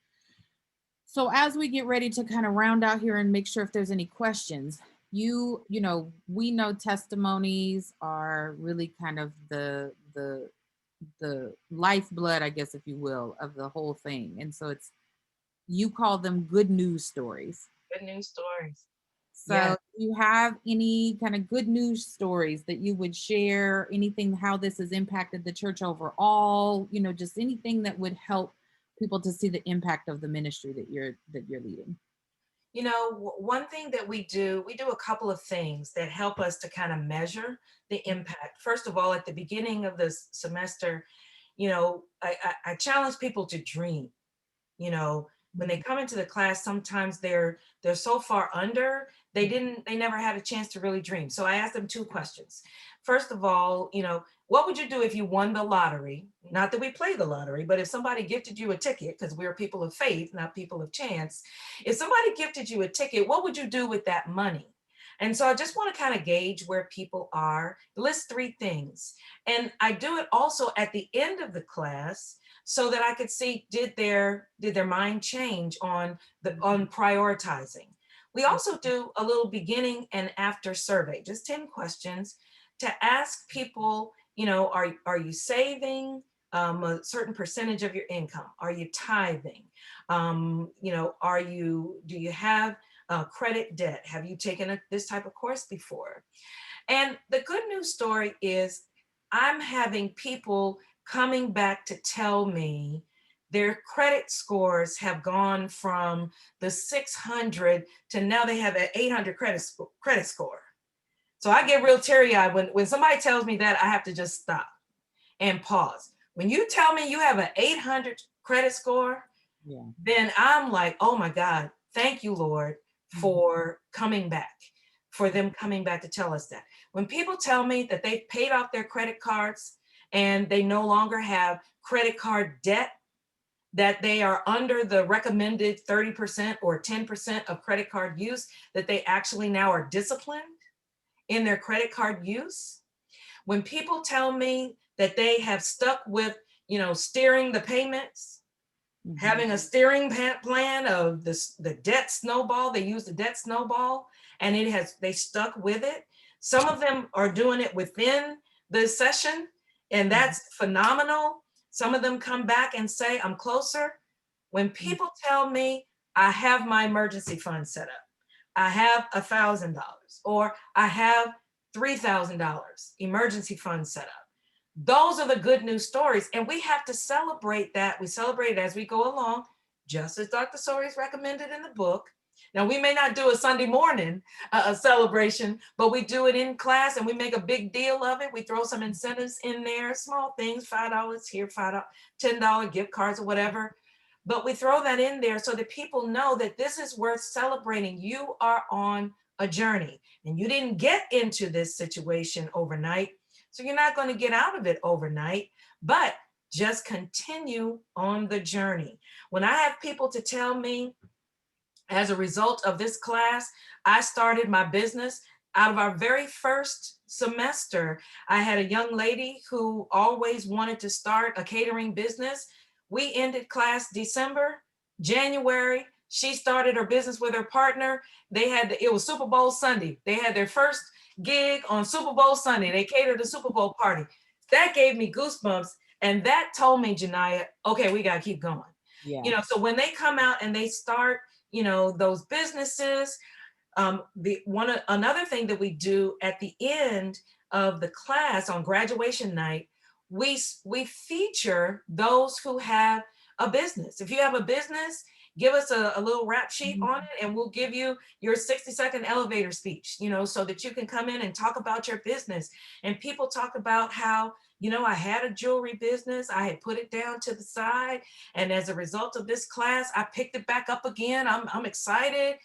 So as we get ready to kind of round out here and make sure if there's any questions, we know testimonies are really kind of the lifeblood, I guess, if you will, of the whole thing. And so you call them good news stories. Good news stories. So Yeah. do you have any kind of good news stories that you would share, anything, how this has impacted the church overall, just anything that would help people to see the impact of the ministry that you're leading? One thing that we do a couple of things that help us to kind of measure the impact. First of all, at the beginning of this semester, I challenge people to dream. When they come into the class, sometimes they're so far under, they never had a chance to really dream. So I asked them 2 questions. First of all, what would you do if you won the lottery? Not that we play the lottery, but if somebody gifted you a ticket, because we're people of faith, not people of chance. If somebody gifted you a ticket, what would you do with that money? And so I just want to kind of gauge where people are, list 3 things. And I do it also at the end of the class so that I could see, did their mind change on prioritizing. We also do a little beginning and after survey, just 10 questions to ask people, are you saving? a certain percentage of your income? Are you tithing? Do you have credit debt? Have you taken this type of course before? And the good news story is I'm having people coming back to tell me their credit scores have gone from the 600 to now they have an 800 credit score. So I get real teary-eyed when somebody tells me that. I have to just stop and pause. When you tell me you have an 800 credit score, Yeah. then I'm like, oh my God, thank you, Lord, for coming back, for them coming back to tell us that. When people tell me that they've paid off their credit cards and they no longer have credit card debt, that they are under the recommended 30% or 10% of credit card use, that they actually now are disciplined in their credit card use. When people tell me that they have stuck with, steering the payments, having a steering plan of the debt snowball, they use the debt snowball and they stuck with it. Some of them are doing it within the session and that's phenomenal. Some of them come back and say, I'm closer. When people tell me I have my emergency fund set up, I have $1,000 or I have $3,000 emergency fund set up. Those are the good news stories. And we have to celebrate that. We celebrate it as we go along, just as Dr. Sori's recommended in the book. Now, we may not do a Sunday morning a celebration, but we do it in class and we make a big deal of it. We throw some incentives in there, small things, $5 here, $5, $10 gift cards or whatever. But we throw that in there so that people know that this is worth celebrating. You are on a journey and you didn't get into this situation overnight. So you're not going to get out of it overnight, but just continue on the journey. When I have people to tell me, as a result of this class, I started my business. Out of our very first semester, I had a young lady who always wanted to start a catering business. We ended class December, January. She started her business with her partner. It was Super Bowl Sunday. They had their first gig on Super Bowl Sunday. They catered a Super Bowl party. That gave me goosebumps. And that told me, Janiyah, okay, we got to keep going. Yeah. So when they come out and they start, those businesses, another thing that we do at the end of the class on graduation night, we feature those who have a business. If you have a business, give us a little rap sheet on it and we'll give you your 60-second elevator speech, so that you can come in and talk about your business. And people talk about how, I had a jewelry business, I had put it down to the side. And as a result of this class, I picked it back up again. I'm excited.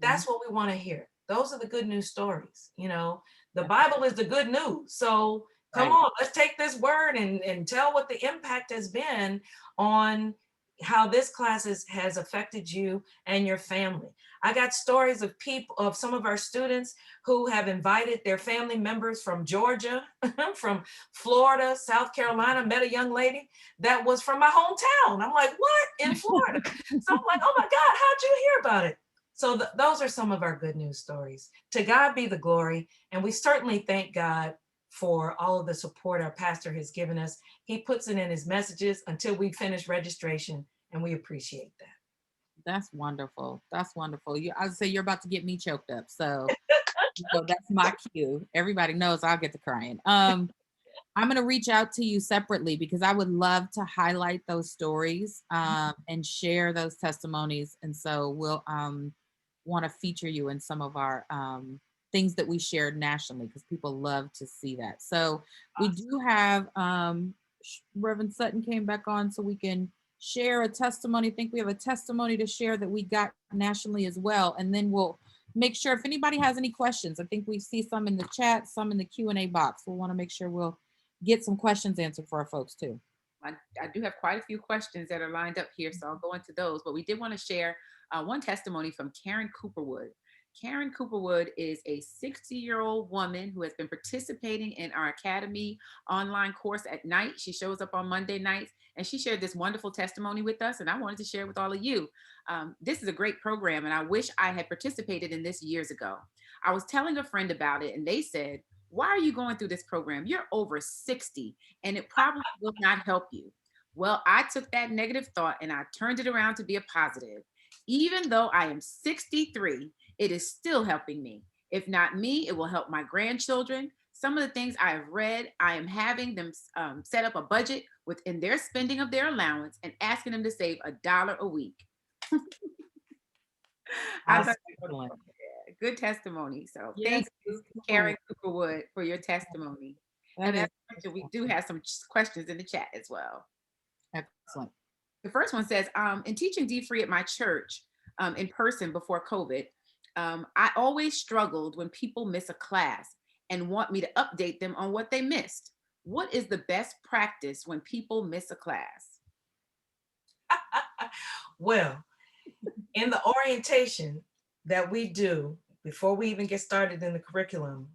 That's what we want to hear. Those are the good news stories. The Bible is the good news. So come on, let's take this word and tell what the impact has been on how this class has affected you and your family. I got stories of some of our students who have invited their family members from Georgia, from Florida, South Carolina. Met a young lady that was from my hometown. I'm like, what? In Florida? So I'm like, oh my God, how'd you hear about it? So those are some of our good news stories. To God be the glory. And we certainly thank God for all of the support our pastor has given us. He puts it in his messages until we finish registration, and we appreciate that. That's wonderful. That's wonderful. I would say you're about to get me choked up. So, that's my cue. Everybody knows I'll get to crying. I'm going to reach out to you separately because I would love to highlight those stories and share those testimonies. And so we'll want to feature you in some of our things that we shared nationally because people love to see that. So we do have Reverend Sutton came back on so we can share a testimony. I think we have a testimony to share that we got nationally as well. And then we'll make sure if anybody has any questions, I think we see some in the chat, some in the Q&A box. We'll want to make sure we'll get some questions answered for our folks too. I do have quite a few questions that are lined up here, so I'll go into those. But we did want to share one testimony from Karen Cooperwood. Karen Cooperwood is a 60-year-old woman who has been participating in our Academy online course at night. She shows up on Monday nights, and she shared this wonderful testimony with us, and I wanted to share it with all of you. This is a great program, and I wish I had participated in this years ago. I was telling a friend about it, and they said, Why are you going through this program? You're over 60 and it probably will not help you. Well, I took that negative thought and I turned it around to be a positive. Even though I am 63, it is still helping me. If not me, it will help my grandchildren. Some of the things I have read, I am having them set up a budget within their spending of their allowance and asking them to save $1 a week. I That's thought excellent. good testimony. So Yes, thank you, Karen Cooperwood, for your testimony. that And is as mentioned, we do have some questions in the chat as well. excellent. The first one says, in teaching dfree at my church in person before COVID, I always struggled when people miss a class and want me to update them on what they missed. What is the best practice when people miss a class? Well, in the orientation that we do before we even get started in the curriculum,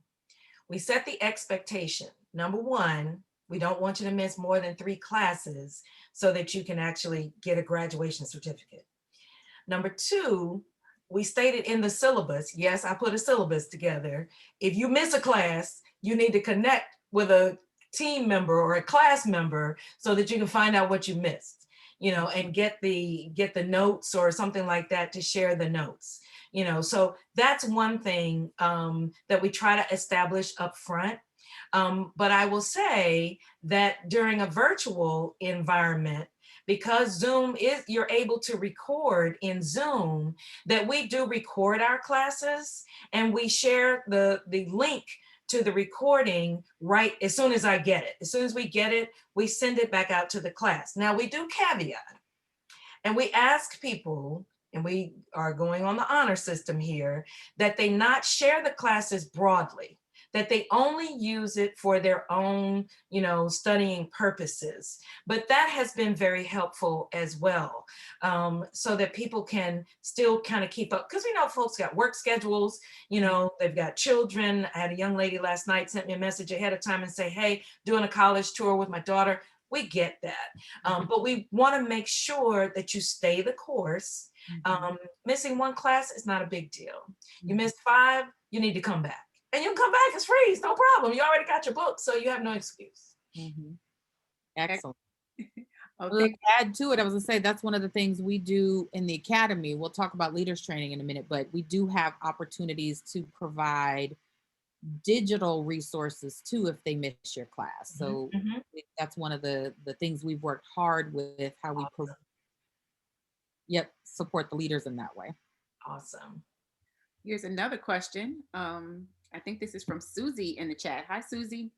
we set the expectation. Number one, we don't want you to miss more than 3 classes so that you can actually get a graduation certificate. Number 2, we stated in the syllabus, yes, I put a syllabus together. If you miss a class, you need to connect with a team member or a class member so that you can find out what you missed, and get the notes or something like that to share the notes. So that's one thing that we try to establish up front. But I will say that during a virtual environment, because Zoom you're able to record in Zoom, that we do record our classes and we share the link to the recording right as soon as I get it. As soon as we get it, we send it back out to the class. Now we do caveat and we ask people, and we are going on the honor system here, that they not share the classes broadly, that they only use it for their own, studying purposes. But that has been very helpful as well, so that people can still kind of keep up. Because we know folks got work schedules, they've got children. I had a young lady last night sent me a message ahead of time and say, hey, doing a college tour with my daughter. We get that. But we want to make sure that you stay the course. Missing 1 class is not a big deal. You missed 5, you need to come back. And you can come back, it's free, it's no problem. You already got your book, so you have no excuse. Excellent. Okay. To add to it, I was gonna say that's one of the things we do in the academy. We'll talk about leaders training in a minute, but we do have opportunities to provide digital resources too if they miss your class. So that's one of the things we've worked hard with, how we support the leaders in that way. Awesome. Here's another question. I think this is from Susie in the chat. Hi, Susie.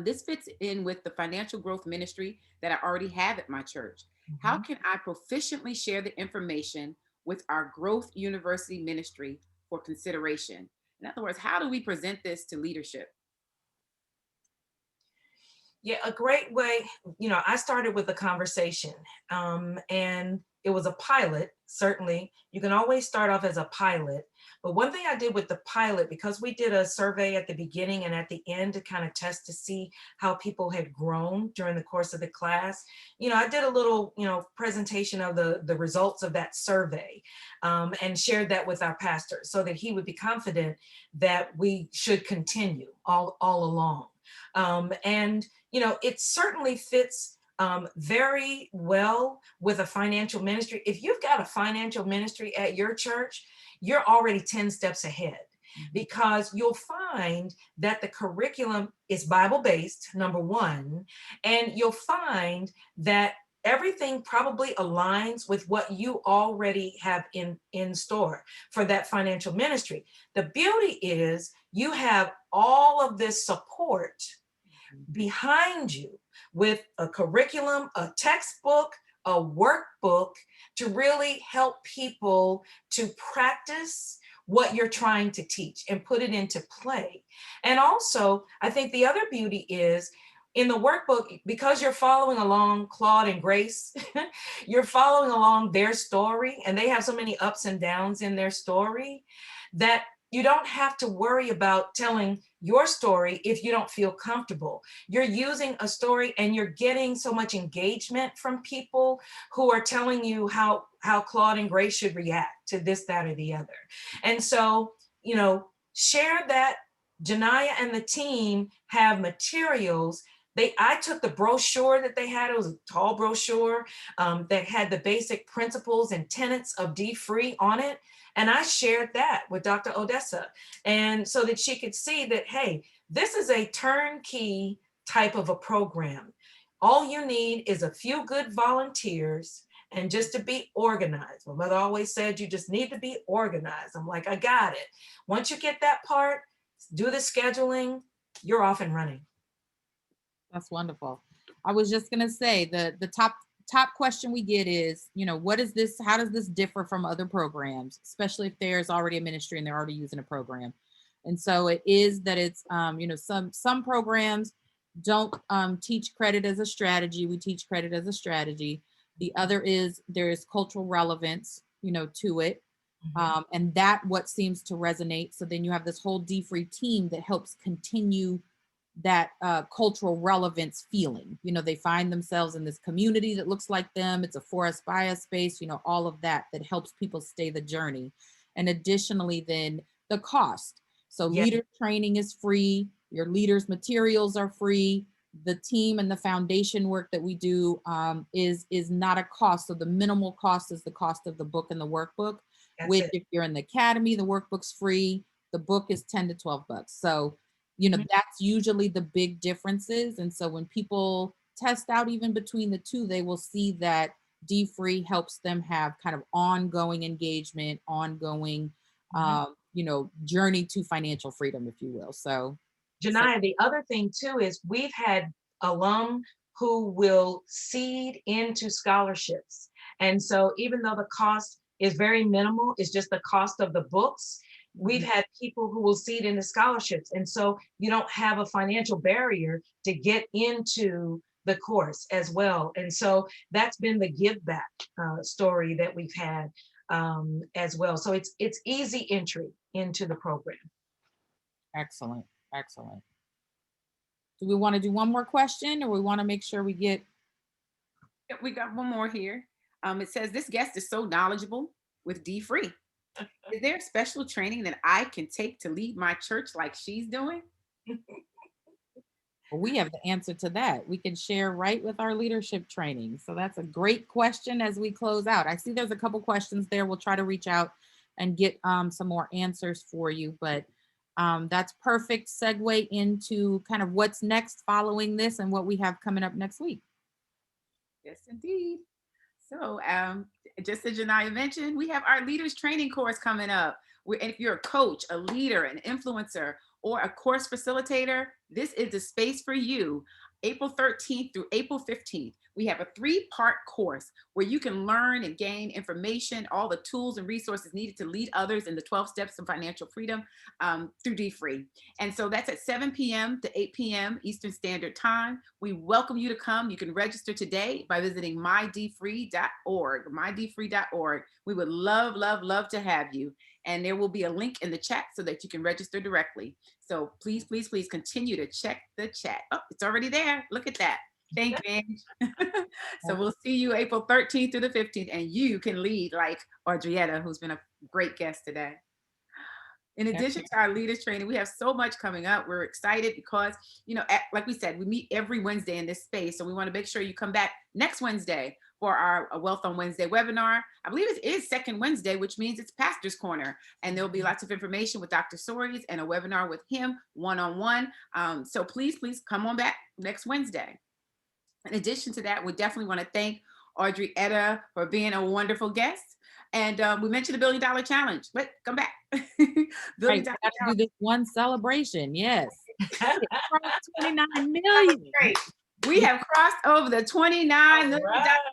This fits in with the financial growth ministry that I already have at my church. How can I proficiently share the information with our growth university ministry for consideration? In other words, how do we present this to leadership? Yeah, a great way, I started with a conversation, and it was a pilot. Certainly, you can always start off as a pilot. But one thing I did with the pilot, because we did a survey at the beginning and at the end to kind of test to see how people had grown during the course of the class, I did a little, presentation of the results of that survey, and shared that with our pastor so that he would be confident that we should continue all along. And it certainly fits very well with a financial ministry. If you've got a financial ministry at your church, you're already 10 steps ahead, because you'll find that the curriculum is Bible-based, number one, and you'll find that everything probably aligns with what you already have in store for that financial ministry. The beauty is you have all of this support behind you with a curriculum, a textbook, a workbook to really help people to practice what you're trying to teach and put it into play. And also, I think the other beauty is in the workbook, because you're following along Claude and Grace, you're following along their story, and they have so many ups and downs in their story that you don't have to worry about telling your story if you don't feel comfortable. You're using a story and you're getting so much engagement from people who are telling you how Claude and Grace should react to this, that, or the other. And so, share that Janaya and the team have materials. I took the brochure that they had. It was a tall brochure that had the basic principles and tenets of dfree on it. And I shared that with Dr. Odessa. And so that she could see that, hey, this is a turnkey type of a program. All you need is a few good volunteers and just to be organized. My mother always said, you just need to be organized. I'm like, I got it. Once you get that part, do the scheduling, you're off and running. That's wonderful. I was just gonna say the top question we get is, what is this? How does this differ from other programs, especially if there's already a ministry and they're already using a program? And so it is that it's some programs don't teach credit as a strategy. We teach credit as a strategy. The other is there is cultural relevance, to it. And that what seems to resonate. So then you have this whole dfree team that helps continue that cultural relevance feeling. They find themselves in this community that looks like them. It's a for us, by us space, all of that helps people stay the journey. And additionally, then the cost. So leader training is free. Your leaders materials are free. The team and the foundation work that we do is not a cost. So the minimal cost is the cost of the book and the workbook. Which if you're in the academy, the workbook's free. The book is 10 to 12 bucks. So that's usually the big differences. And so when people test out even between the two, they will see that dfree helps them have kind of ongoing engagement, ongoing, journey to financial freedom, if you will. So, Janaya, the other thing too is we've had alum who will seed into scholarships. And so even though the cost is very minimal, it's just the cost of the books, we've had people who will seed into scholarships. And so you don't have a financial barrier to get into the course as well. And so that's been the give back story that we've had as well. So it's easy entry into the program. excellent. Excellent. Do we want to do one more question, or we want to make sure we get? Yep, we got one more here. It says, this guest is so knowledgeable with dfree. Is there special training that I can take to lead my church like she's doing? Well, we have the answer to that. We can share right with our leadership training. So that's a great question as we close out. I see there's a couple questions there. We'll try to reach out and get some more answers for you, but that's perfect segue into kind of what's next following this and what we have coming up next week. Yes, indeed. So just as Janaya mentioned, we have our leaders training course coming up. If you're a coach, a leader, an influencer, or a course facilitator, this is the space for you. April 13th through April 15th, we have a 3-part course where you can learn and gain information, all the tools and resources needed to lead others in the 12 steps of financial freedom through dfree. And so that's at 7 p.m. to 8 p.m. Eastern Standard Time. We welcome you to come. You can register today by visiting mydfree.org, mydfree.org. We would love, love, love to have you. And there will be a link in the chat so that you can register directly. So please, please, please continue to check the chat. Oh, it's already there. Look at that. Thank you, Ange. So we'll see you April 13th through the 15th, and you can lead like Audrietta, who's been a great guest today. In addition to our leaders training, we have so much coming up. We're excited because, like we said, we meet every Wednesday in this space. So we want to make sure you come back next Wednesday for our Wealth on Wednesday webinar. I believe it is second Wednesday, which means it's Pastor's Corner. And there'll be lots of information with Dr. Soares and a webinar with him one-on-one. So please, please come on back next Wednesday. In addition to that, we definitely want to thank Audrietta for being a wonderful guest. And we mentioned the $1 Billion Challenge, but come back. Billion Dollar Challenge. Do this one celebration. Yes. 29 million. Great. We have crossed over the $29 million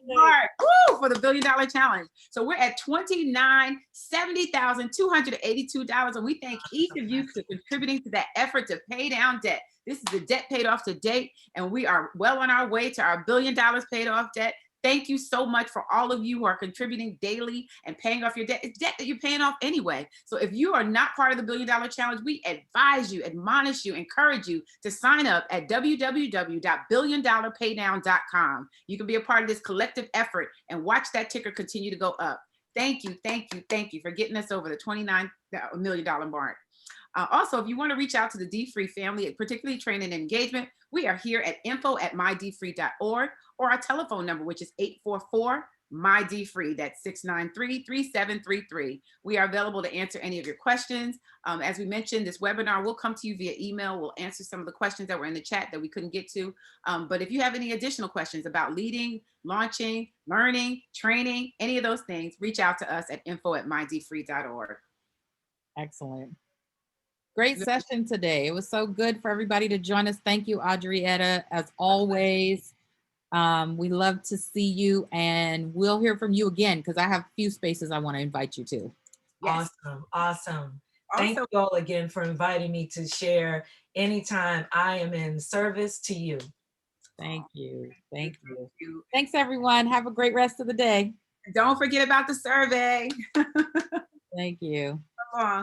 mark for the $1 Billion Challenge. So we're at $29,70,282. And we thank each of you for contributing to that effort to pay down debt. This is the debt paid off to date, and we are well on our way to our $1 billion paid off debt. Thank you so much for all of you who are contributing daily and paying off your debt. It's debt that you're paying off anyway. So if you are not part of the $1 Billion Challenge, we advise you, admonish you, encourage you to sign up at www.billiondollarpaydown.com. You can be a part of this collective effort and watch that ticker continue to go up. Thank you, thank you, thank you for getting us over the $29 million mark. Also, if you want to reach out to the dfree family, particularly training and engagement, we are here at info@mydfree.org, or our telephone number, which is 844-MY-DFREE. That's 693-3733. We are available to answer any of your questions. As we mentioned, this webinar will come to you via email. We'll answer some of the questions that were in the chat that we couldn't get to. But if you have any additional questions about leading, launching, learning, training, any of those things, reach out to us at info@mydfree.org. Excellent. Great session today. It was so good for everybody to join us. Thank you, Audrietta, as always. We love to see you, and we'll hear from you again because I have a few spaces I want to invite you to. Yes. Awesome. Awesome. Thank Also, you all again for inviting me to share anytime I am in service to you. Thank you. Thank you. you. Thanks, everyone. Have a great rest of the day. Don't forget about the survey. Thank you. Come on.